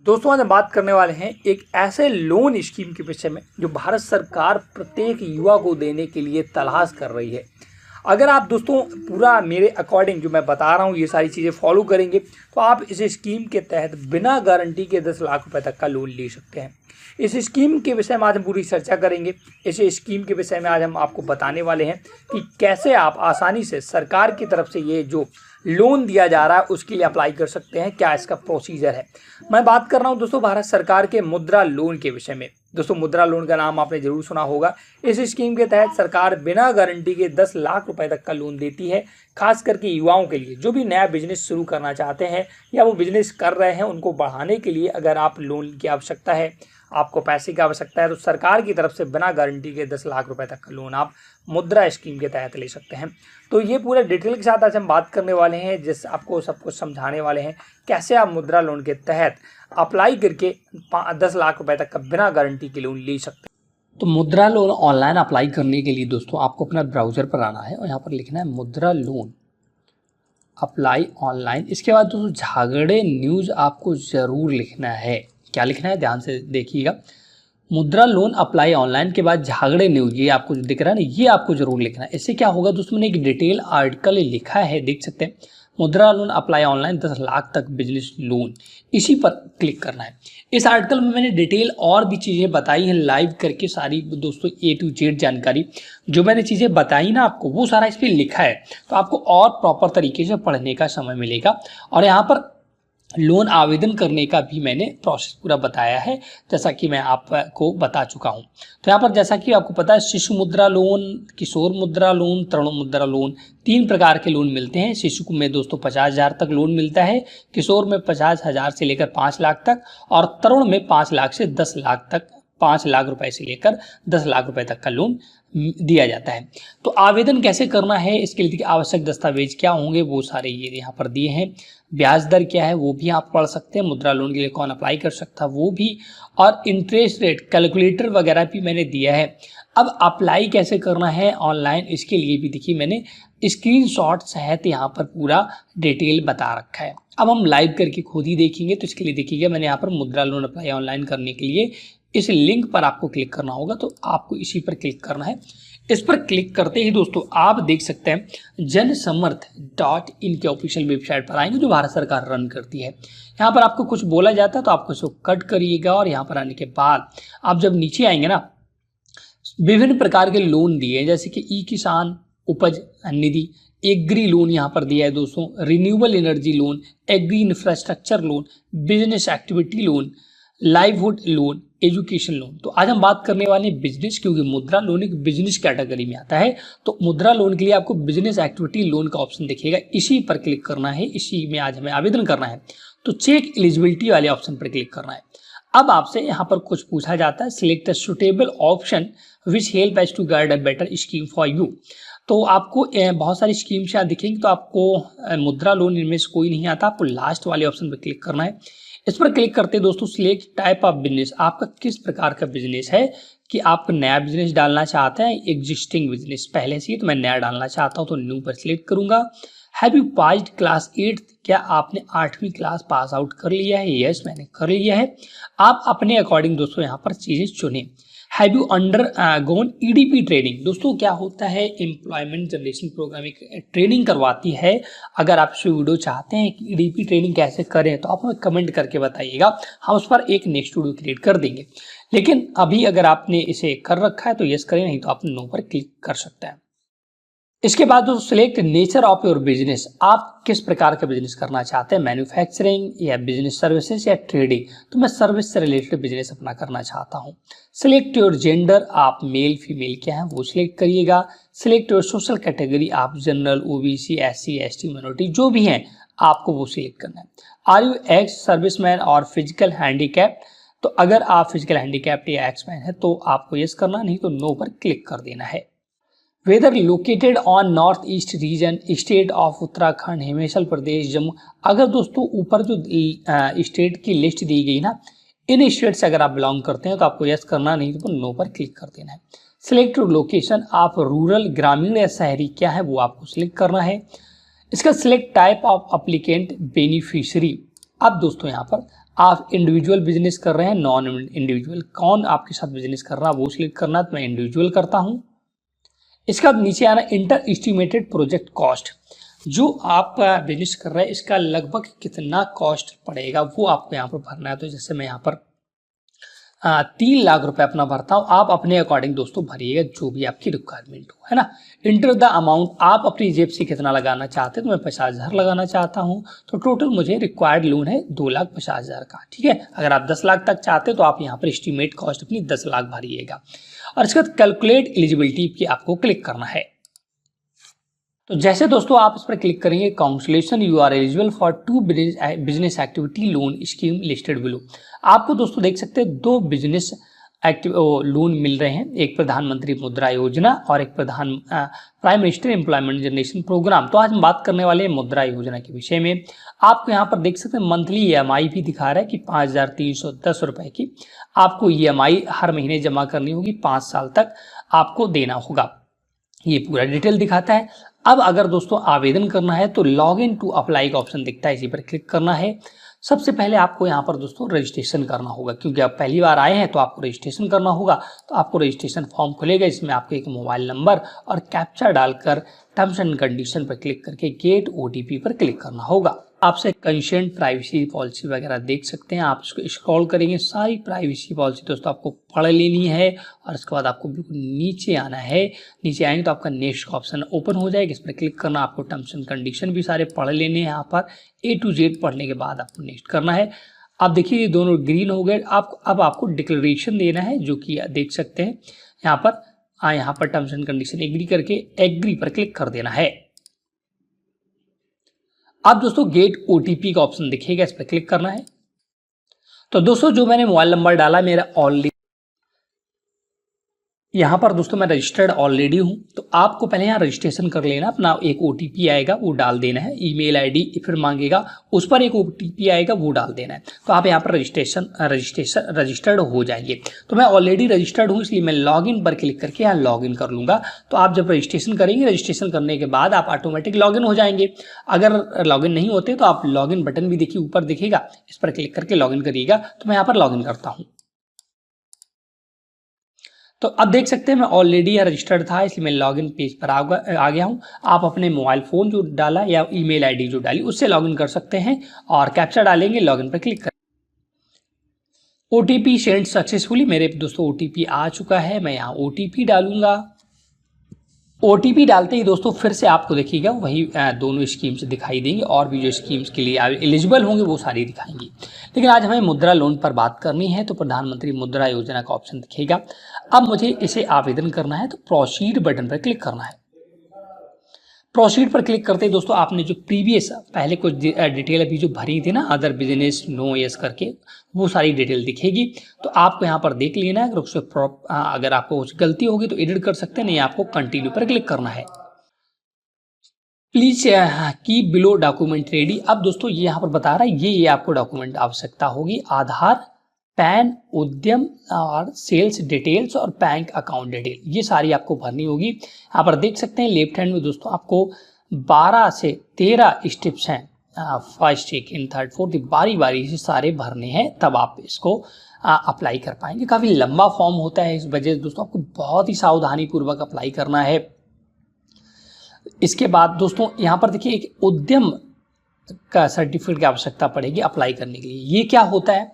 दोस्तों आज हम बात करने वाले हैं एक ऐसे लोन स्कीम के विषय में जो भारत सरकार प्रत्येक युवा को देने के लिए तलाश कर रही है। अगर आप दोस्तों पूरा मेरे अकॉर्डिंग जो मैं बता रहा हूँ ये सारी चीज़ें फॉलो करेंगे तो आप इस स्कीम के तहत बिना गारंटी के 10 लाख रुपए तक का लोन ले सकते हैं। इस स्कीम के विषय में आज हम पूरी चर्चा करेंगे। इस स्कीम के विषय में आज हम आपको बताने वाले हैं कि कैसे आप आसानी से सरकार की तरफ से ये जो लोन दिया जा रहा है उसके लिए अप्लाई कर सकते हैं, क्या इसका प्रोसीजर है। मैं बात कर रहा हूं दोस्तों भारत सरकार के मुद्रा लोन के विषय में। दोस्तों मुद्रा लोन का नाम आपने जरूर सुना होगा। इस स्कीम के तहत सरकार बिना गारंटी के 10 लाख रुपए तक का लोन देती है, खास करके युवाओं के लिए जो भी नया बिजनेस शुरू करना चाहते हैं या वो बिजनेस कर रहे हैं उनको बढ़ाने के लिए अगर आप लोन की आवश्यकता है, आपको पैसे की आवश्यकता है तो सरकार की तरफ से बिना गारंटी के 10 लाख रुपए तक का लोन आप मुद्रा स्कीम के तहत ले सकते हैं। तो ये पूरे डिटेल के साथ आज हम बात करने वाले हैं, जिस आपको सब कुछ समझाने वाले हैं कैसे आप मुद्रा लोन के तहत अप्लाई करके 10 लाख रुपए तक का बिना गारंटी के लोन ले सकते हैं। तो मुद्रा लोन ऑनलाइन अप्लाई करने के लिए दोस्तों आपको अपना ब्राउजर पर आना है और यहाँ पर लिखना है मुद्रा लोन अप्लाई ऑनलाइन। इसके बाद दोस्तों झगड़े न्यूज़ आपको ज़रूर लिखना है। क्या लिखना है ध्यान से देखिएगा। मुद्रा लोन अप्लाई ऑनलाइन के बाद झगड़े न्यूज़, ये आपको जो दिख रहा है ना, ये आपको जरूर लिखना है। इससे क्या होगा दोस्तों, मैंने एक डिटेल आर्टिकल लिखा है, देख सकते हैं। मुद्रा लोन अप्लाई ऑनलाइन 10 लाख तक बिजनेस लोन, इसी पर क्लिक करना है। इस आर्टिकल में मैंने डिटेल और भी चीज़ें बताई हैं लाइव करके, सारी दोस्तों A to Z जानकारी जो मैंने चीज़ें बताई ना आपको, वो सारा इस पर लिखा है। तो आपको और प्रॉपर तरीके से पढ़ने का समय मिलेगा। और यहाँ पर लोन आवेदन करने का भी मैंने प्रोसेस पूरा बताया है, जैसा कि मैं आपको बता चुका हूं। तो यहाँ पर जैसा कि आपको पता है शिशु मुद्रा लोन, किशोर मुद्रा लोन, तरुण मुद्रा लोन, 3 प्रकार के लोन मिलते हैं। शिशु में दोस्तों 50,000 तक लोन मिलता है, किशोर में 50,000 से लेकर 5 लाख तक और तरुण में 5 लाख से 10 लाख तक, 5 लाख रुपए से लेकर 10 लाख रुपए तक का लोन दिया जाता है। तो आवेदन कैसे करना है, इसके लिए आवश्यक दस्तावेज क्या होंगे वो सारे ये यहाँ पर दिए हैं। ब्याज दर क्या है वो भी आप पढ़ सकते हैं, मुद्रा लोन के लिए कौन अप्लाई कर सकता है वो भी, और इंटरेस्ट रेट कैलकुलेटर वगैरह भी मैंने दिया है। अब अप्लाई कैसे करना है ऑनलाइन, इसके लिए भी देखिए मैंने स्क्रीनशॉट सहित यहाँ पर पूरा डिटेल बता रखा है। अब हम लाइव करके खुद ही देखेंगे। तो इसके लिए देखिएगा मैंने यहाँ पर मुद्रा लोन अप्लाई ऑनलाइन करने के लिए इस लिंक पर आपको क्लिक करना होगा, तो आपको इसी पर क्लिक करना है। इस पर क्लिक करते ही दोस्तों आप देख सकते हैं जनसमर्थ.in के ऑफिशियल वेबसाइट पर आएंगे जो भारत सरकार रन करती है। यहाँ पर आपको कुछ बोला जाता है तो आपको इसको कट करिएगा और यहाँ पर आने के बाद आप जब नीचे आएंगे ना, विभिन्न प्रकार के लोन दिए हैं, जैसे कि ई किसान उपज निधि, एग्री लोन यहाँ पर दिया है दोस्तों, renewable energy loan, agri infrastructure loan, business activity loan, livelihood loan, education loan. तो आज हम बात करने वाले हैं बिजनेस, क्योंकि मुद्रा लोन एक बिजनेस कैटेगरी में आता है। तो मुद्रा लोन के लिए आपको बिजनेस एक्टिविटी लोन का ऑप्शन दिखेगा, इसी पर क्लिक करना है, इसी में आज हमें आवेदन करना है। तो चेक एलिजिबिलिटी वाले ऑप्शन पर क्लिक करना है। अब आपसे यहाँ पर कुछ पूछा जाता है, select a suitable option which help us to guide a better scheme for you. तो आपको बहुत सारी स्कीम्स यहाँ दिखेंगी, तो आपको मुद्रा लोन इनमें से कोई नहीं आता, आपको लास्ट वाले ऑप्शन पर क्लिक करना है। इस पर क्लिक करते दोस्तों सिलेक्ट टाइप ऑफ बिजनेस, आपका किस प्रकार का बिजनेस है, कि आप नया बिजनेस डालना चाहते हैं, एग्जिस्टिंग बिजनेस पहले से ही, तो मैं नया डालना चाहता हूं तो न्यू पर सिलेक्ट करूंगा। हैव यू पास्ड क्लास 8, क्या आपने 8वीं क्लास पास आउट कर लिया है, यस मैंने कर लिया है। आप अपने अकॉर्डिंग दोस्तों यहाँ पर चीजें चुनें। Have you undergone EDP training, दोस्तों क्या होता है, एम्प्लॉयमेंट जनरेशन प्रोग्राम एक ट्रेनिंग करवाती है। अगर आप इस वीडियो चाहते हैं कि EDP ट्रेनिंग कैसे करें तो आप हमें कमेंट करके बताइएगा, हम उस पर एक नेक्स्ट वीडियो क्रिएट कर देंगे। लेकिन अभी अगर आपने इसे कर रखा है तो यस करें, नहीं तो आप नो पर क्लिक कर सकते हैं। इसके बाद दोस्तों select nature of your business, आप किस प्रकार का बिजनेस करना चाहते हैं, मैन्युफैक्चरिंग या बिजनेस सर्विसेज या ट्रेडिंग। तो मैं सर्विस से रिलेटेड बिजनेस अपना करना चाहता हूं। सिलेक्ट योर जेंडर, आप मेल फीमेल क्या है वो सिलेक्ट करिएगा। सिलेक्ट योर सोशल कैटेगरी, आप general, OBC, SC, ST minority जो भी हैं आपको वो सिलेक्ट करना है। आर यू एक्स सर्विसमैन और फिजिकल हैंडीकैप, तो अगर आप फिजिकल हैंडीकैप्ड या एक्समैन है तो आपको यस करना, नहीं तो नो पर क्लिक कर देना है। Weather located on north east region, state of Uttarakhand, Himachal Pradesh, Jammu. अगर दोस्तों ऊपर जो स्टेट की लिस्ट दी गई ना, इन स्टेट से अगर आप बिलोंग करते हैं तो आपको यस करना, नहीं तो नो पर क्लिक कर देना है। सिलेक्ट लोकेशन, आप रूरल, ग्रामीण या शहरी क्या है वो आपको सिलेक्ट करना है। इसका select type of applicant beneficiary, अब दोस्तों यहाँ पर आप इंडिविजुअल बिजनेस कर रहे हैं, नॉन इंडिविजुअल, कौन आपके साथ बिजनेस कर रहा है वो सिलेक्ट करना, तो मैं इंडिविजुअल करता हूं। इसके बाद नीचे आना इंटर एस्टिमेटेड प्रोजेक्ट कॉस्ट, जो आप बिजनेस कर रहे हैं इसका लगभग कितना कॉस्ट पड़ेगा वो आपको यहाँ पर भरना है। तो जैसे मैं यहाँ पर 3 लाख रुपए अपना भरता हूँ, आप अपने अकॉर्डिंग दोस्तों भरिएगा जो भी आपकी रिक्वायरमेंट हो, है ना। इंटर द अमाउंट, आप अपनी जेब से कितना लगाना चाहते हैं, तो मैं 50,000 लगाना चाहता हूँ, तो टोटल मुझे रिक्वायर्ड लोन है 2,50,000 का, ठीक है। अगर आप 10 लाख तक चाहते हैं तो आप यहाँ पर एस्टिमेट कॉस्ट अपनी 10 लाख भरिएगा। और इसके बाद कैलकुलेट एलिजिबिलिटी की आपको क्लिक करना है। तो जैसे दोस्तों आप इस पर क्लिक करेंगे, congratulation you are eligible for 2 business activity loan scheme listed below. आपको दोस्तों देख सकते हैं 2 बिजनेस लोन मिल रहे हैं, एक प्रधानमंत्री मुद्रा योजना और एक prime minister employment generation programme. तो आज हम बात करने वाले हैं मुद्रा योजना के विषय में। आपको यहाँ पर देख सकते हैं मंथली EMI भी दिखा रहा है कि 5,310 रुपए की आपको EMI हर महीने जमा करनी होगी, 5 साल तक आपको देना होगा, ये पूरा डिटेल दिखाता है। अब अगर दोस्तों आवेदन करना है तो लॉग इन टू अप्लाई का ऑप्शन दिखता है, इसी पर क्लिक करना है। सबसे पहले आपको यहाँ पर दोस्तों रजिस्ट्रेशन करना होगा, क्योंकि आप पहली बार आए हैं तो आपको रजिस्ट्रेशन करना होगा। तो आपको रजिस्ट्रेशन फॉर्म खुलेगा, इसमें आपको एक मोबाइल नंबर और कैप्चा डालकर टर्म्स एंड कंडीशन पर क्लिक करके गेट OTP पर क्लिक करना होगा। आपसे कंसेंट प्राइवेसी पॉलिसी वगैरह देख सकते हैं, आप इसको स्क्रॉल करेंगे, सारी प्राइवेसी पॉलिसी दोस्तों आपको पढ़ लेनी है। और उसके बाद आपको बिल्कुल नीचे आना है, नीचे आएंगे तो आपका नेक्स्ट का ऑप्शन ओपन हो जाएगा, इस पर क्लिक करना। आपको टर्म्स एंड कंडीशन भी सारे पढ़ लेने हैं, यहाँ पर A to Z पढ़ने के बाद आपको नेक्स्ट करना है। आप देखिए ये दोनों ग्रीन हो गए। अब आपको डिक्लेरेशन देना है, जो कि देख सकते हैं यहाँ पर टर्म्स एंड कंडीशन एग्री करके एग्री पर क्लिक कर देना है। अब दोस्तों गेट OTP का ऑप्शन दिखेगा, इस पर क्लिक करना है। तो दोस्तों जो मैंने मोबाइल नंबर डाला मेरा ऑलरेडी यहाँ पर दोस्तों मैं रजिस्टर्ड ऑलरेडी हूँ, तो आपको पहले यहाँ रजिस्ट्रेशन कर लेना, अपना एक OTP आएगा वो डाल देना है, ईमेल ID फिर मांगेगा, उस पर एक OTP आएगा वो डाल देना है। तो आप यहाँ पर रजिस्टर्ड हो जाएंगे। तो मैं ऑलरेडी रजिस्टर्ड हूँ, इसलिए मैं लॉगिन पर क्लिक करके यहाँ लॉगिन कर लूँगा। तो आप जब रजिस्ट्रेशन करेंगे, रजिस्ट्रेशन करने के बाद आप ऑटोमेटिक लॉगिन हो जाएंगे। अगर लॉगिन नहीं होते तो आप लॉगिन बटन भी देखिए ऊपर दिखेगा, इस पर क्लिक करके लॉगिन करिएगा। तो मैं यहाँ पर लॉगिन करता हूँ। तो अब देख सकते हैं मैं ऑलरेडी रजिस्टर्ड था, इसलिए मैं लॉगिन पेज पर आ गया हूं। आप अपने मोबाइल फ़ोन जो डाला या ईमेल ID जो डाली उससे लॉगिन कर सकते हैं और कैप्चा डालेंगे, लॉगिन पर क्लिक करें। OTP सेंड सक्सेसफुली, मेरे दोस्तों OTP आ चुका है, मैं यहाँ OTP डालूंगा। OTP डालते ही दोस्तों फिर से आपको देखिएगा वही दोनों स्कीम्स दिखाई देंगी, और भी जो स्कीम्स के लिए एलिजिबल होंगे वो सारी दिखाएंगी। लेकिन आज हमें मुद्रा लोन पर बात करनी है, तो प्रधानमंत्री मुद्रा योजना का ऑप्शन दिखेगा। अब मुझे इसे आवेदन करना है, तो प्रोसीड बटन पर क्लिक करना है। प्रोसीड पर क्लिक करते ही दोस्तों आपने जो प्रीवियस पहले कुछ डिटेल अभी जो भरी थी ना, अदर बिजनेस नो यस करके, वो सारी डिटेल दिखेगी। तो आपको यहाँ पर देख लेना है, अगर आपको कुछ गलती होगी तो एडिट कर सकते हैं, नहीं आपको कंटिन्यू पर क्लिक करना है। Please keep below document ready. अब दोस्तों ये यहाँ पर बता रहा है ये आपको डॉक्यूमेंट आवश्यकता होगी, आधार, पैन, उद्यम और सेल्स डिटेल्स और बैंक अकाउंट डिटेल, ये सारी आपको भरनी होगी। यहाँ पर देख सकते हैं लेफ्ट हैंड में दोस्तों आपको 12 से 13 स्टेप्स हैं, फर्स्ट, सेकेंड, थर्ड, फोर्थ, बारी बारी से सारे भरने हैं, तब आप इसको अप्लाई कर पाएंगे। काफ़ी लंबा फॉर्म होता है, इस वजह से दोस्तों आपको बहुत ही सावधानी पूर्वक अप्लाई करना है। इसके बाद दोस्तों यहाँ पर देखिए एक उद्यम का सर्टिफिकेट की आवश्यकता पड़ेगी अप्लाई करने के लिए। ये क्या होता है,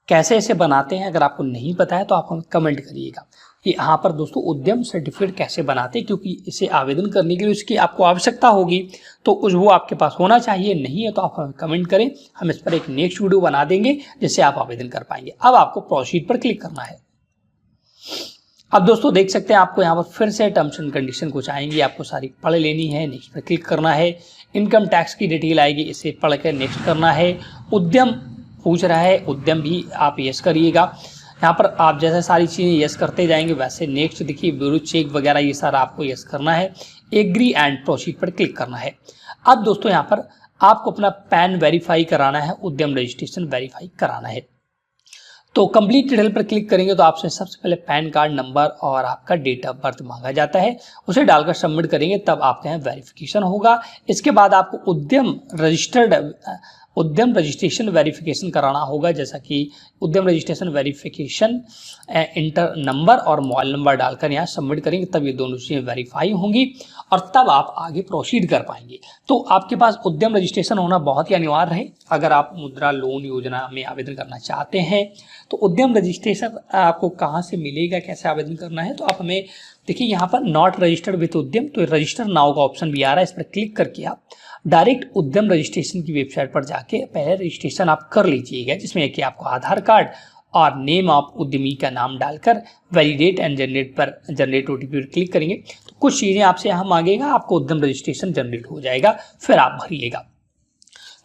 कैसे इसे बनाते हैं, अगर आपको नहीं पता है तो आप हमें कमेंट करिएगा कि यहाँ पर दोस्तों उद्यम सर्टिफिकेट कैसे बनाते हैं, क्योंकि इसे आवेदन करने के लिए उसकी आपको आवश्यकता होगी, तो वो आपके पास होना चाहिए। नहीं है तो आप हमें कमेंट करें, हम इस पर एक नेक्स्ट वीडियो बना देंगे जिससे आप आवेदन कर पाएंगे। अब आपको प्रोसीड पर क्लिक करना है। अब दोस्तों देख सकते हैं आपको यहाँ पर फिर से टर्म्स एंड कंडीशन कुछ आएंगी, आपको सारी पढ़ लेनी है, नेक्स्ट पर क्लिक करना है। इनकम टैक्स की डिटेल आएगी, इसे पढ़ कर नेक्स्ट करना है। उद्यम पूछ रहा है, उद्यम भी आप यस करिएगा। यहाँ पर आप जैसे सारी चीज़ें यस करते जाएंगे वैसे नेक्स्ट देखिए ब्यूरो चेक वगैरह ये सारा आपको यस करना है। एग्री एंड प्रोसीड पर क्लिक करना है। अब दोस्तों यहाँ पर आपको अपना पैन वेरीफाई कराना है, उद्यम रजिस्ट्रेशन वेरीफाई कराना है। तो कंप्लीट डिटेल पर क्लिक करेंगे तो आपसे सबसे पहले पैन कार्ड नंबर और आपका डेट ऑफ बर्थ मांगा जाता है, उसे डालकर सबमिट करेंगे तब आपके यहाँ वेरिफिकेशन होगा। इसके बाद आपको उद्यम रजिस्ट्रेशन वेरिफिकेशन कराना होगा, जैसा कि उद्यम रजिस्ट्रेशन वेरिफिकेशन इंटर नंबर और मोबाइल नंबर डालकर यहाँ सबमिट करेंगे, तब ये दोनों चीज़ें वेरीफाई होंगी और तब आप आगे प्रोसीड कर पाएंगे। तो आपके पास उद्यम रजिस्ट्रेशन होना बहुत ही अनिवार्य है अगर आप मुद्रा लोन योजना में आवेदन करना चाहते हैं। तो उद्यम रजिस्ट्रेशन आपको कहाँ से मिलेगा, कैसे आवेदन करना है, तो आप हमें देखिए यहाँ पर नॉट रजिस्टर्ड विथ उद्यम, तो रजिस्टर नाउ का ऑप्शन भी आ रहा है, इस पर क्लिक करके आप डायरेक्ट उद्यम रजिस्ट्रेशन की वेबसाइट पर जाके पहले रजिस्ट्रेशन आप कर लीजिएगा, जिसमें कि आपको आधार कार्ड और नेम ऑफ उद्यमी का नाम डालकर वैलिडेट एंड जनरेट ओटीपी पर क्लिक करेंगे तो कुछ चीज़ें आपसे यहाँ मांगेगा, आपको उद्यम रजिस्ट्रेशन जनरेट हो जाएगा, फिर आप भरिएगा।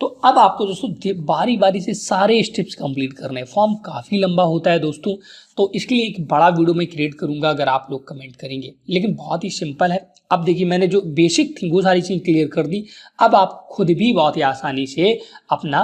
तो अब आपको दोस्तों बारी बारी से सारे स्टेप्स कंप्लीट करने हैं। फॉर्म काफ़ी लंबा होता है दोस्तों, तो इसके लिए एक बड़ा वीडियो मैं क्रिएट करूंगा अगर आप लोग कमेंट करेंगे, लेकिन बहुत ही सिंपल है। अब देखिए मैंने जो बेसिक थी वो सारी चीज़ क्लियर कर दी। अब आप खुद भी बहुत ही आसानी से अपना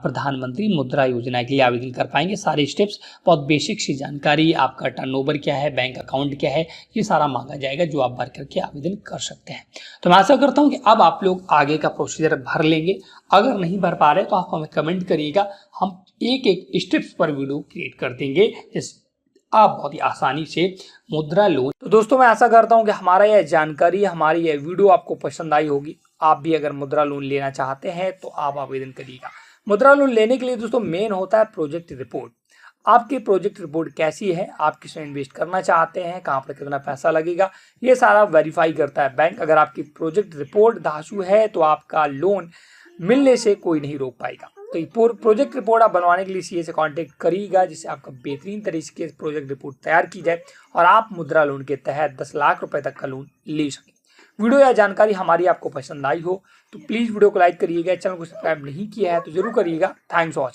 प्रधानमंत्री मुद्रा योजना के लिए आवेदन कर पाएंगे। सारे स्टेप्स, बहुत बेसिक सी जानकारी, आपका टर्नओवर क्या है, बैंक अकाउंट क्या है, ये सारा मांगा जाएगा जो आप भर करके आवेदन कर सकते हैं। तो मैं आशा करता हूँ कि अब आप लोग आगे का प्रोसीजर भर लेंगे। अगर नहीं भर पा रहे तो आप हमें कमेंट करिएगा, हम एक एक स्टेप्स पर वीडियो क्रिएट कर देंगे जिससे आप बहुत ही आसानी से मुद्रा लोन। तो दोस्तों मैं आशा करता हूं कि हमारा यह जानकारी, हमारी यह वीडियो आपको पसंद आई होगी। आप भी अगर मुद्रा लोन लेना चाहते हैं तो आप आवेदन करिएगा। मुद्रा लोन लेने के लिए दोस्तों मेन होता है प्रोजेक्ट रिपोर्ट। आपकी प्रोजेक्ट रिपोर्ट कैसी है, आप किसमें इन्वेस्ट करना चाहते हैं, कहाँ पर कितना पैसा लगेगा, ये सारा वेरीफाई करता है बैंक। अगर आपकी प्रोजेक्ट रिपोर्ट धांसू है तो आपका लोन मिलने से कोई नहीं रोक पाएगा। तो प्रोजेक्ट रिपोर्ट आप बनवाने के लिए सीए से कांटेक्ट करिएगा, जिससे आपका बेहतरीन तरीके से प्रोजेक्ट रिपोर्ट तैयार की जाए और आप मुद्रा लोन के तहत 10 लाख रुपए तक का लोन ले सकें। वीडियो या जानकारी हमारी आपको पसंद आई हो तो प्लीज़ वीडियो को लाइक करिएगा। चैनल को सब्सक्राइब नहीं किया है तो जरूर करिएगा। Thanks for watching.